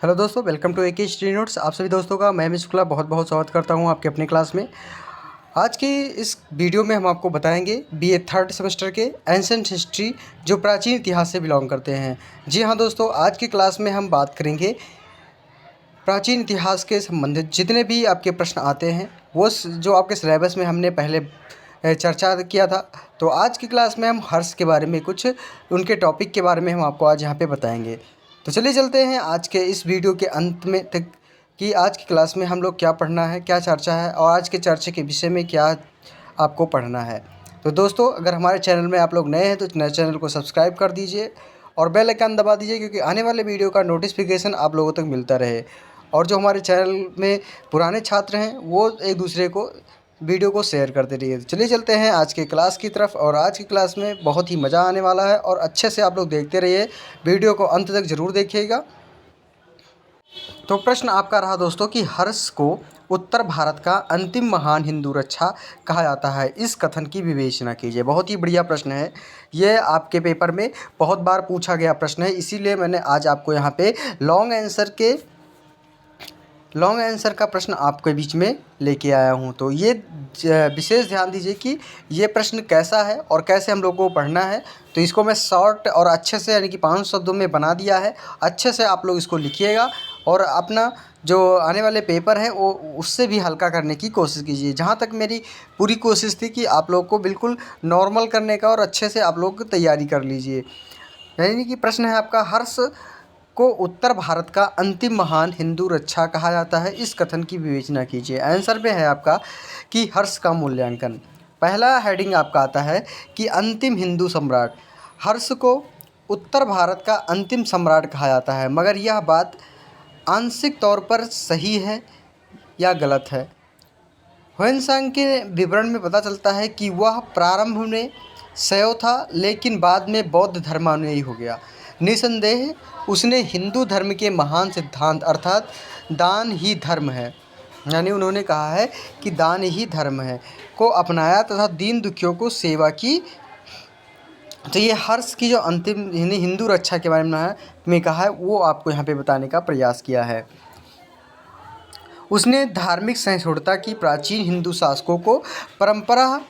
Hello दोस्तों, welcome to AK study notes. आप सभी दोस्तों का मैं अमित शुक्ला बहुत बहुत स्वागत करता हूं आपके अपने क्लास में। आज की इस वीडियो में हम आपको बताएंगे BA थर्ड सेमेस्टर के एंशंट हिस्ट्री जो प्राचीन इतिहास से बिलोंग करते हैं। जी हाँ दोस्तों, आज की क्लास में हम बात करेंगे प्राचीन इतिहास के संबंधित जितने भी आपके प्रश्न आते हैं वो जो आपके सिलेबस में हमने पहले चर्चा किया था। तो आज की क्लास में हम हर्ष के बारे में कुछ उनके टॉपिक के बारे में हम आपको आज यहाँ पे बताएंगे। तो चलिए चलते हैं आज के इस वीडियो के अंत में तक कि आज की क्लास में हम लोग क्या पढ़ना है, क्या चर्चा है और आज के चर्चा के विषय में क्या आपको पढ़ना है। तो दोस्तों, अगर हमारे चैनल में आप लोग नए हैं तो नए चैनल को सब्सक्राइब कर दीजिए और बेल आइकन दबा दीजिए क्योंकि आने वाले वीडियो का नोटिफिकेशन आप लोगों तक मिलता रहे। और जो हमारे चैनल में पुराने छात्र हैं वो एक दूसरे को वीडियो को शेयर करते रहिए। चलिए चलते हैं आज के क्लास की तरफ। और आज की क्लास में बहुत ही मज़ा आने वाला है और अच्छे से आप लोग देखते रहिए, वीडियो को अंत तक ज़रूर देखिएगा। तो प्रश्न आपका रहा दोस्तों कि हर्ष को उत्तर भारत का अंतिम महान हिंदू रक्षा कहा जाता है, इस कथन की विवेचना कीजिए। बहुत ही बढ़िया प्रश्न है, ये आपके पेपर में बहुत बार पूछा गया प्रश्न है, इसीलिए मैंने आज आपको यहाँ पे लॉन्ग आंसर का प्रश्न आपके बीच में लेके आया हूँ। तो ये विशेष ध्यान दीजिए कि ये प्रश्न कैसा है और कैसे हम लोग को पढ़ना है। तो इसको मैं शॉर्ट और अच्छे से यानी कि 5 शब्दों में बना दिया है। अच्छे से आप लोग इसको लिखिएगा और अपना जो आने वाले पेपर है वो उससे भी हल्का करने की कोशिश कीजिए। जहाँ तक मेरी पूरी कोशिश थी कि आप लोग को बिल्कुल नॉर्मल करने का और अच्छे से आप लोग तैयारी कर लीजिए। यानी कि प्रश्न है आपका, हर्ष को उत्तर भारत का अंतिम महान हिंदू रक्षा कहा जाता है, इस कथन की विवेचना कीजिए। आंसर में है आपका कि हर्ष का मूल्यांकन। पहला हेडिंग आपका आता है कि अंतिम हिंदू सम्राट। हर्ष को उत्तर भारत का अंतिम सम्राट कहा जाता है, मगर यह बात आंशिक तौर पर सही है या गलत है। ह्वेनसांग के विवरण में पता चलता है कि वह प्रारंभ में शैव था लेकिन बाद में बौद्ध धर्मानुयायी हो गया। निसंदेह उसने हिंदू धर्म के महान सिद्धांत अर्थात दान ही धर्म है, यानी उन्होंने कहा है कि दान ही धर्म है, को अपनाया तथा दीन दुखियों को सेवा की। तो ये हर्ष की जो अंतिम हिंदू रक्षा के बारे में कहा है वो आपको यहाँ पे बताने का प्रयास किया है। उसने धार्मिक सहिष्णुता की प्राचीन हिंदू शासकों को परंपरा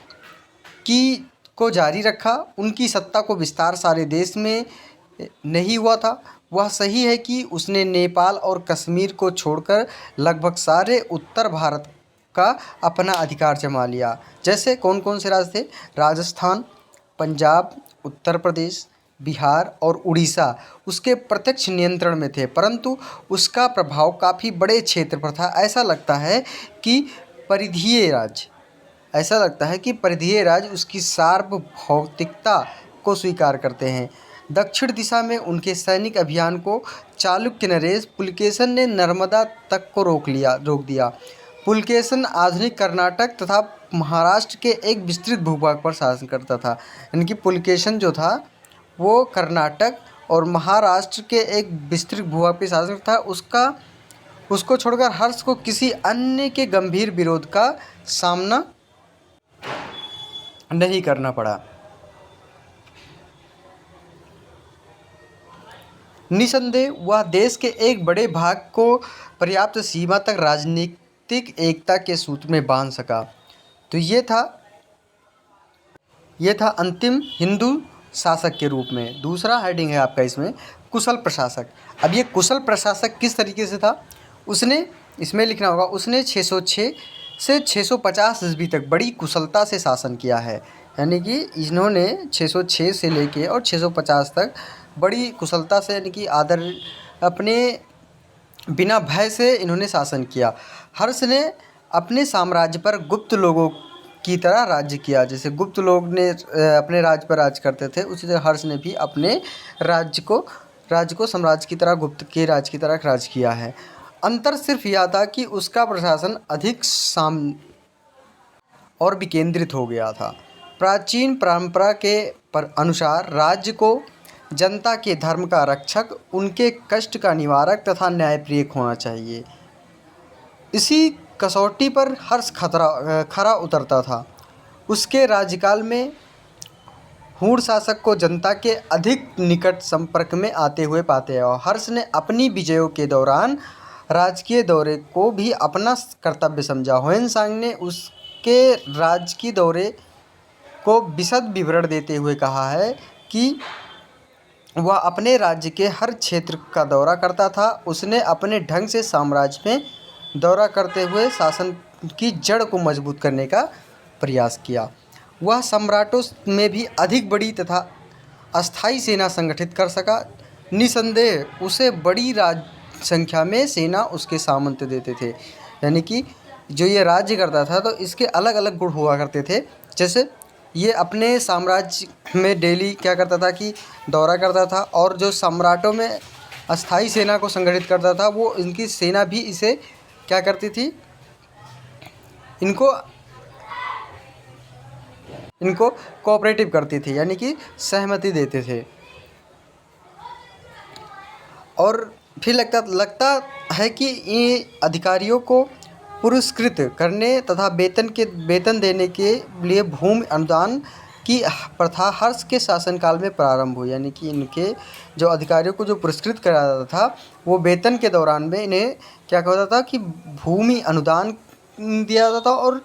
को जारी रखा। उनकी सत्ता को विस्तार सारे देश में नहीं हुआ था। वह सही है कि उसने नेपाल और कश्मीर को छोड़कर लगभग सारे उत्तर भारत का अपना अधिकार जमा लिया। जैसे कौन कौन से राज्य थे? राजस्थान, पंजाब, उत्तर प्रदेश, बिहार और उड़ीसा उसके प्रत्यक्ष नियंत्रण में थे, परंतु उसका प्रभाव काफ़ी बड़े क्षेत्र पर था। ऐसा लगता है कि परिधीय राज्य उसकी सार्वभौमिकता को स्वीकार करते हैं। दक्षिण दिशा में उनके सैनिक अभियान को चालुक्य नरेश पुलकेशन ने नर्मदा तक को रोक दिया। पुलकेशन आधुनिक कर्नाटक तथा महाराष्ट्र के एक विस्तृत भूभाग पर शासन करता था। यानी कि पुलकेशन जो था वो कर्नाटक और महाराष्ट्र के एक विस्तृत भूभाग पर शासन था। उसको छोड़कर हर्ष को किसी अन्य के गंभीर विरोध का सामना नहीं करना पड़ा। निसंदेह वह देश के एक बड़े भाग को पर्याप्त सीमा तक राजनीतिक एकता के सूत्र में बांध सका। तो ये था अंतिम हिंदू शासक के रूप में। दूसरा हेडिंग है आपका इसमें कुशल प्रशासक। अब ये कुशल प्रशासक किस तरीके से था, उसने इसमें लिखना होगा, उसने 606 से 650 ईस्वी तक बड़ी कुशलता से शासन किया है। यानी कि इन्होंने 606 से लेके और 650 तक बड़ी कुशलता से यानी कि अपने बिना भय से इन्होंने शासन किया। हर्ष ने अपने साम्राज्य पर गुप्त लोगों की तरह राज्य किया। जैसे गुप्त लोग ने अपने राज्य पर राज करते थे, उसी तरह हर्ष ने भी अपने राज्य को साम्राज्य की तरह, गुप्त के राज्य की तरह राज किया है। अंतर सिर्फ यह था कि उसका प्रशासन अधिक और विकेंद्रित हो गया था। प्राचीन परंपरा के अनुसार राज्य को जनता के धर्म का रक्षक, उनके कष्ट का निवारक तथा न्यायप्रिय होना चाहिए। इसी कसौटी पर हर्ष खरा उतरता था। उसके राज्यकाल में हूण शासक को जनता के अधिक निकट संपर्क में आते हुए पाते हैं और हर्ष ने अपनी विजयों के दौरान राजकीय दौरे को भी अपना कर्तव्य समझा। ह्वेनसांग ने उसके राजकीय दौरे को विशद विवरण देते हुए कहा है कि वह अपने राज्य के हर क्षेत्र का दौरा करता था। उसने अपने ढंग से साम्राज्य में दौरा करते हुए शासन की जड़ को मजबूत करने का प्रयास किया। वह सम्राटों में भी अधिक बड़ी तथा अस्थायी सेना संगठित कर सका। निसंदेह उसे बड़ी संख्या में सेना उसके सामंत देते थे। यानी कि जो ये राज्य करता था तो इसके अलग अलग गुण हुआ करते थे। जैसे ये अपने साम्राज्य में डेली क्या करता था कि दौरा करता था, और जो सम्राटों में अस्थाई सेना को संगठित करता था वो इनकी सेना भी इसे क्या करती थी, इनको कोऑपरेटिव करती थी, यानी कि सहमति देते थे। और फिर लगता है कि ये अधिकारियों को पुरस्कृत करने तथा वेतन देने के लिए भूमि अनुदान की प्रथा हर्ष के शासनकाल में प्रारंभ हुई। यानी कि इनके जो अधिकारियों को जो पुरस्कृत करा जाता था वो वेतन के दौरान में इन्हें क्या कहता था कि भूमि अनुदान दिया जाता था, और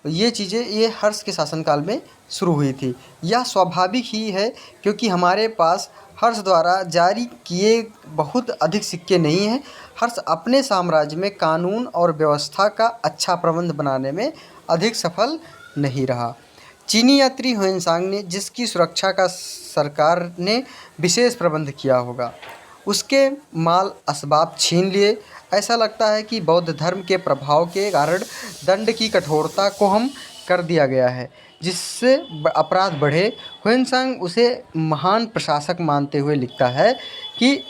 ये चीज़ें ये हर्ष के शासनकाल में शुरू हुई थी। यह स्वाभाविक ही है क्योंकि हमारे पास हर्ष द्वारा जारी किए बहुत अधिक सिक्के नहीं हैं। हर्ष अपने साम्राज्य में कानून और व्यवस्था का अच्छा प्रबंध बनाने में अधिक सफल नहीं रहा। चीनी यात्री ह्वेनसांग ने जिसकी सुरक्षा का सरकार ने विशेष प्रबंध किया होगा, उसके माल असबाब छीन लिए। ऐसा लगता है कि बौद्ध धर्म के प्रभाव के कारण दंड की कठोरता को हम कर दिया गया है, जिससे अपराध बढ़े। ह्वेनसांग उसे महान प्रशासक मानते हुए लिखता है कि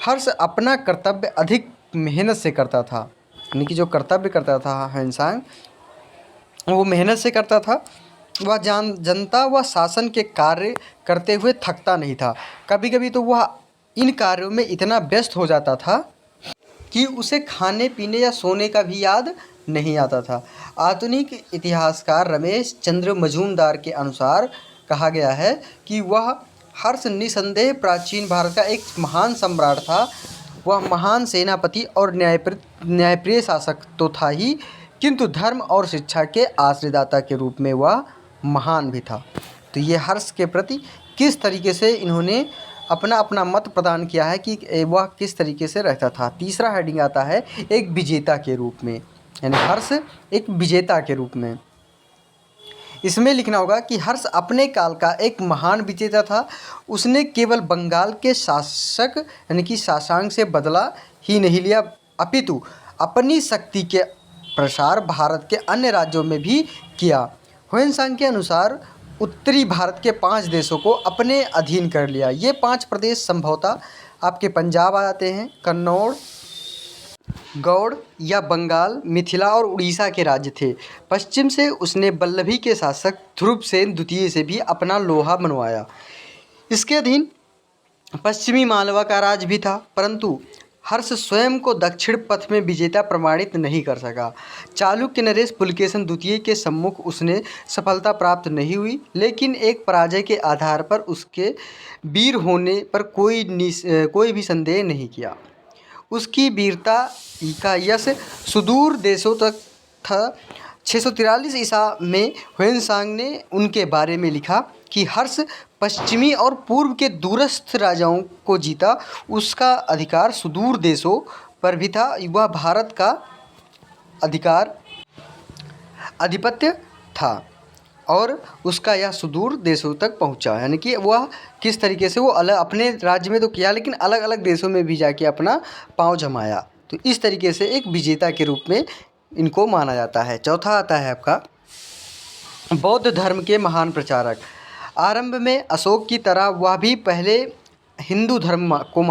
हर्ष अपना कर्तव्य अधिक मेहनत से करता था। यानी कि जो कर्तव्य करता था ह्वेनसांग वो मेहनत से करता था। वह जनता व शासन के कार्य करते हुए थकता नहीं था। कभी कभी तो वह इन कार्यों में इतना व्यस्त हो जाता था कि उसे खाने पीने या सोने का भी याद नहीं आता था। आधुनिक इतिहासकार रमेश चंद्र मजूमदार के अनुसार कहा गया है कि वह हर्ष निसंदेह प्राचीन भारत का एक महान सम्राट था। वह महान सेनापति और न्यायप्रिय शासक तो था ही, किंतु धर्म और शिक्षा के आश्रयदाता के रूप में वह महान भी था। तो ये हर्ष के प्रति किस तरीके से इन्होंने अपना अपना मत प्रदान किया है कि वह किस तरीके से रहता था। तीसरा हेडिंग आता है एक विजेता के रूप में, यानी हर्ष एक विजेता के रूप में। इसमें लिखना होगा कि हर्ष अपने काल का एक महान विजेता था। उसने केवल बंगाल के शासक यानी कि शासक से बदला ही नहीं लिया, अपितु अपनी शक्ति के प्रसार भारत के अन्य राज्यों में भी किया। ह्वेनसांग के अनुसार उत्तरी भारत के 5 देशों को अपने अधीन कर लिया। ये 5 प्रदेश संभवतः आपके पंजाब आ जाते हैं, कन्नौज, गौड़ या बंगाल, मिथिला और उड़ीसा के राज्य थे। पश्चिम से उसने वल्लभी के शासक ध्रुवसेन द्वितीय से भी अपना लोहा बनवाया। इसके अधीन पश्चिमी मालवा का राज भी था, परंतु हर्ष स्वयं को दक्षिण पथ में विजेता प्रमाणित नहीं कर सका। चालुक्य नरेश पुलकेशन द्वितीय के सम्मुख उसने सफलता प्राप्त नहीं हुई, लेकिन एक पराजय के आधार पर उसके वीर होने पर कोई भी संदेह नहीं किया। उसकी वीरता का यश सुदूर देशों तक था। 643 ईसा में ह्वेनसांग ने उनके बारे में लिखा कि हर्ष पश्चिमी और पूर्व के दूरस्थ राजाओं को जीता। उसका अधिकार सुदूर देशों पर भी था। वह भारत का आधिपत्य था और उसका यह सुदूर देशों तक पहुंचा। यानी कि वह किस तरीके से वो अलग अपने राज्य में तो किया, लेकिन अलग अलग देशों में भी जाके अपना पांव जमाया। तो इस तरीके से एक विजेता के रूप में इनको माना जाता है। चौथा आता है आपका बौद्ध धर्म के महान प्रचारक। आरंभ में अशोक की तरह वह भी पहले हिंदू धर्म को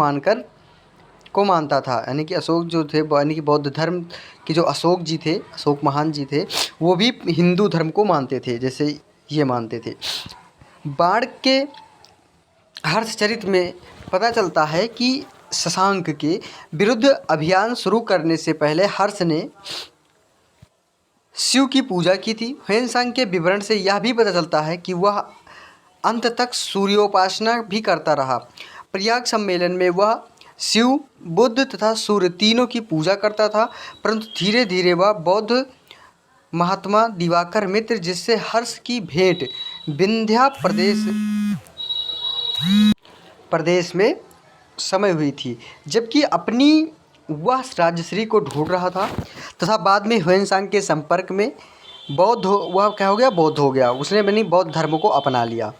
मानता था। यानी कि अशोक जो थे, यानी कि बौद्ध धर्म के जो अशोक जी थे, अशोक महान जी थे, वो भी हिंदू धर्म को मानते थे जैसे ये मानते थे। बाण के हर्षचरित में पता चलता है कि शशांक के विरुद्ध अभियान शुरू करने से पहले हर्ष ने शिव की पूजा की थी। ह्वेनसांग के विवरण से यह भी पता चलता है कि वह अंत तक सूर्योपासना भी करता रहा। प्रयाग सम्मेलन में वह शिव, बुद्ध तथा सूर्य तीनों की पूजा करता था, परंतु धीरे धीरे वह बौद्ध महात्मा दिवाकर मित्र, जिससे हर्ष की भेंट विंध्या प्रदेश में समय हुई थी, जबकि अपनी वह राजश्री को ढूंढ रहा था, तथा बाद में ह्वेनसांग के संपर्क में वह क्या हो गया, बौद्ध हो गया। उसने बनी बौद्ध धर्म को अपना लिया।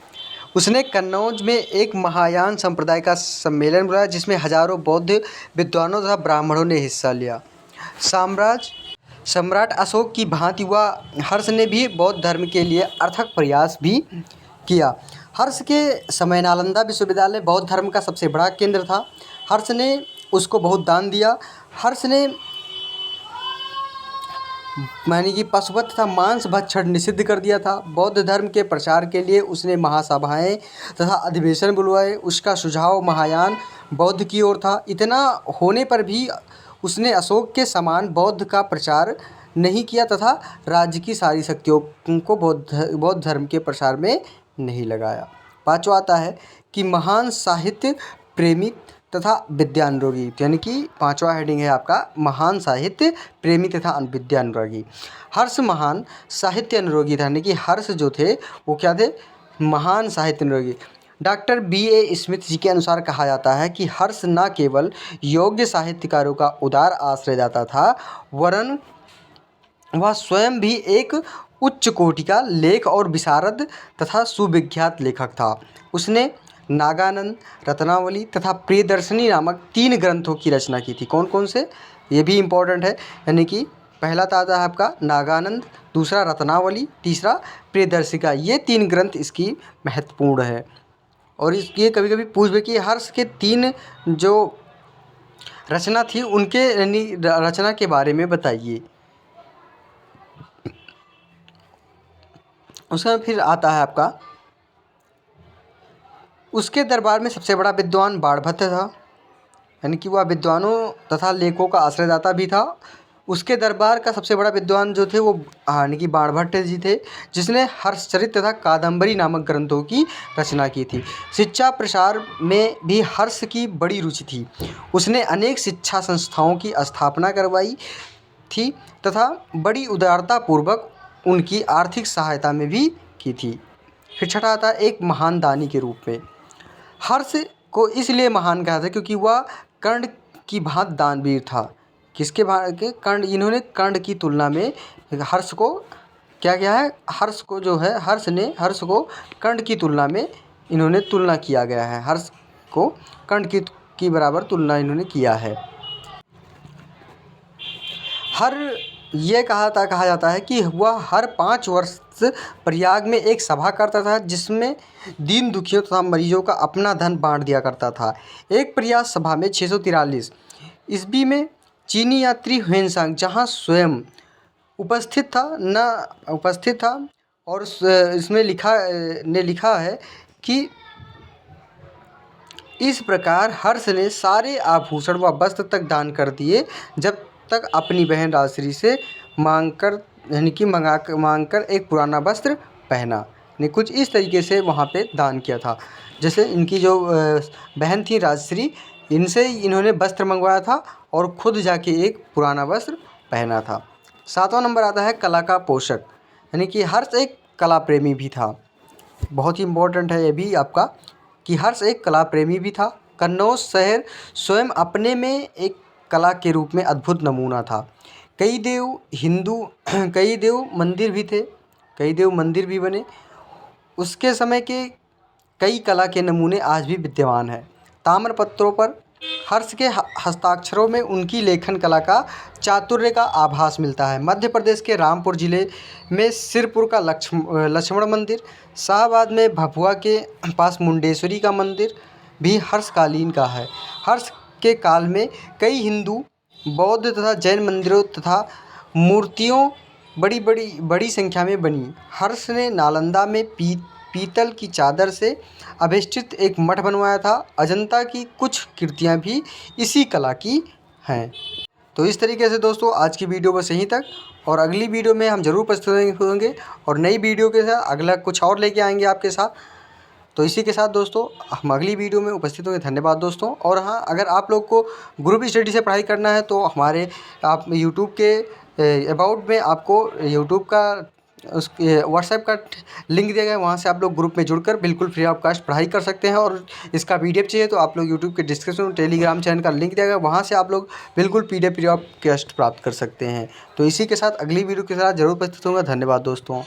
उसने कन्नौज में एक महायान संप्रदाय का सम्मेलन बुलाया, जिसमें हजारों बौद्ध विद्वानों तथा ब्राह्मणों ने हिस्सा लिया। सम्राट अशोक की भांति वह हर्ष ने भी बौद्ध धर्म के लिए अथक प्रयास भी किया। हर्ष के समय नालंदा विश्वविद्यालय बौद्ध धर्म का सबसे बड़ा केंद्र था। हर्ष ने उसको बहुत दान दिया। हर्ष ने मानी कि पशुवत तथा मांस भक्षण निषिद्ध कर दिया था। बौद्ध धर्म के प्रचार के लिए उसने महासभाएं तथा अधिवेशन बुलवाए। उसका सुझाव महायान बौद्ध की ओर था। इतना होने पर भी उसने अशोक के समान बौद्ध का प्रचार नहीं किया तथा राज्य की सारी शक्तियों को बौद्ध धर्म के प्रसार में नहीं लगाया। पांचवा आता है कि महान साहित्य प्रेमी तथा विद्यानुरागी, यानी कि पांचवा हेडिंग है आपका महान साहित्य प्रेमी तथा विद्यानुरागी। हर्ष महान साहित्य अनुरागी था, यानी कि हर्ष जो थे वो क्या थे, महान साहित्य अनुरागी। Doctor B.A. स्मिथ जी के अनुसार कहा जाता है कि हर्ष न केवल योग्य साहित्यकारों का उदार आश्रयदाता था, वरन वह स्वयं भी एक उच्च कोटि का लेख और विशारद तथा सुविख्यात लेखक था। उसने नागानंद, रत्नावली तथा प्रियदर्शनी नामक 3 ग्रंथों की रचना की थी। कौन कौन से, ये भी इम्पोर्टेंट है, यानी कि पहला आता है आपका नागानंद, दूसरा रत्नावली, तीसरा प्रियदर्शिका। ये 3 ग्रंथ इसकी महत्वपूर्ण है। और इसके कभी कभी पूछे कि हर्ष के 3 जो रचना थी उनके रचना के बारे में बताइए। उसका फिर आता है आपका, उसके दरबार में सबसे बड़ा विद्वान बाणभट्ट था, यानी कि वह विद्वानों तथा लेखकों का आश्रयदाता भी था। उसके दरबार का सबसे बड़ा विद्वान जो थे वो यानी कि बाणभट्ट जी थे, जिसने हर्षचरित तथा कादंबरी नामक ग्रंथों की रचना की थी। शिक्षा प्रसार में भी हर्ष की बड़ी रुचि थी। उसने अनेक शिक्षा संस्थाओं की स्थापना करवाई थी तथा बड़ी उदारतापूर्वक उनकी आर्थिक सहायता में भी की थी। फिर छठा आता है एक महान दानी के रूप में। हर्ष को इसलिए महान कहा था क्योंकि वह कर्ण की भांति दानवीर था। किसके कर्ण, इन्होंने कर्ण की तुलना में हर्ष को क्या किया है, हर्ष को जो है हर्ष को कर्ण की तुलना में इन्होंने तुलना किया गया है। हर्ष को कर्ण की बराबर तुलना इन्होंने किया है। कहा जाता है कि वह हर 5 वर्ष प्रयाग में एक सभा करता था, जिसमें दीन दुखियों तथा मरीजों का अपना धन बांट दिया करता था। एक प्रयाग सभा में 643 ईस्वी में चीनी यात्री ह्वेनसांग जहाँ स्वयं उपस्थित था और इसमें लिखा है कि इस प्रकार हर्ष ने सारे आभूषण व वस्त्र तक दान कर दिए, जब तक अपनी बहन राजश्री से मांगकर एक पुराना वस्त्र पहना। यानी कुछ इस तरीके से वहाँ पे दान किया था। जैसे इनकी जो बहन थी राजश्री, इनसे इन्होंने वस्त्र मंगवाया था और खुद जाके एक पुराना वस्त्र पहना था। 7वां नंबर आता है कला का पोषक, यानी कि हर्ष एक कला प्रेमी भी था। बहुत ही इम्पोर्टेंट है ये भी आपका कि हर्ष एक कला प्रेमी भी था। कन्नौज शहर स्वयं अपने में एक कला के रूप में अद्भुत नमूना था। कई देव मंदिर भी बने। उसके समय के कई कला के नमूने आज भी विद्यमान हैं। ताम्रपत्रों पर हर्ष के हस्ताक्षरों में उनकी लेखन कला का चातुर्य का आभास मिलता है। मध्य प्रदेश के रामपुर जिले में सिरपुर का लक्ष्मण मंदिर, शाहबाद में भभुआ के पास मुंडेश्वरी का मंदिर भी हर्षकालीन का है। हर्ष के काल में कई हिंदू, बौद्ध तथा जैन मंदिरों तथा मूर्तियों बड़ी संख्या में बनी। हर्ष ने नालंदा में पीतल की चादर से अभिष्टित एक मठ बनवाया था। अजंता की कुछ कृतियाँ भी इसी कला की हैं। तो इस तरीके से दोस्तों आज की वीडियो बस यहीं तक, और अगली वीडियो में हम ज़रूर प्रस्तुत होंगे और नई वीडियो के साथ अगला कुछ और लेके आएंगे आपके साथ। तो इसी के साथ दोस्तों हम अगली वीडियो में उपस्थित होंगे। धन्यवाद दोस्तों। और हाँ, अगर आप लोग को ग्रुप स्टडी से पढ़ाई करना है तो हमारे आप यूट्यूब के अबाउट में आपको यूट्यूब का उस व्हाट्सएप का लिंक दिया गया है, वहाँ से आप लोग ग्रुप में जुड़कर बिल्कुल फ्री ऑफ कास्ट पढ़ाई कर सकते हैं। और इसका पीडीएफ चाहिए तो आप लोग यूट्यूब के डिस्क्रिप्शन में टेलीग्राम चैनल का लिंक दिया गया है, वहाँ से आप लोग बिल्कुल पीडीएफ फ्री ऑफ कास्ट प्राप्त कर सकते हैं। तो इसी के साथ अगली वीडियो के साथ ज़रूर उपस्थित होंगे। धन्यवाद दोस्तों।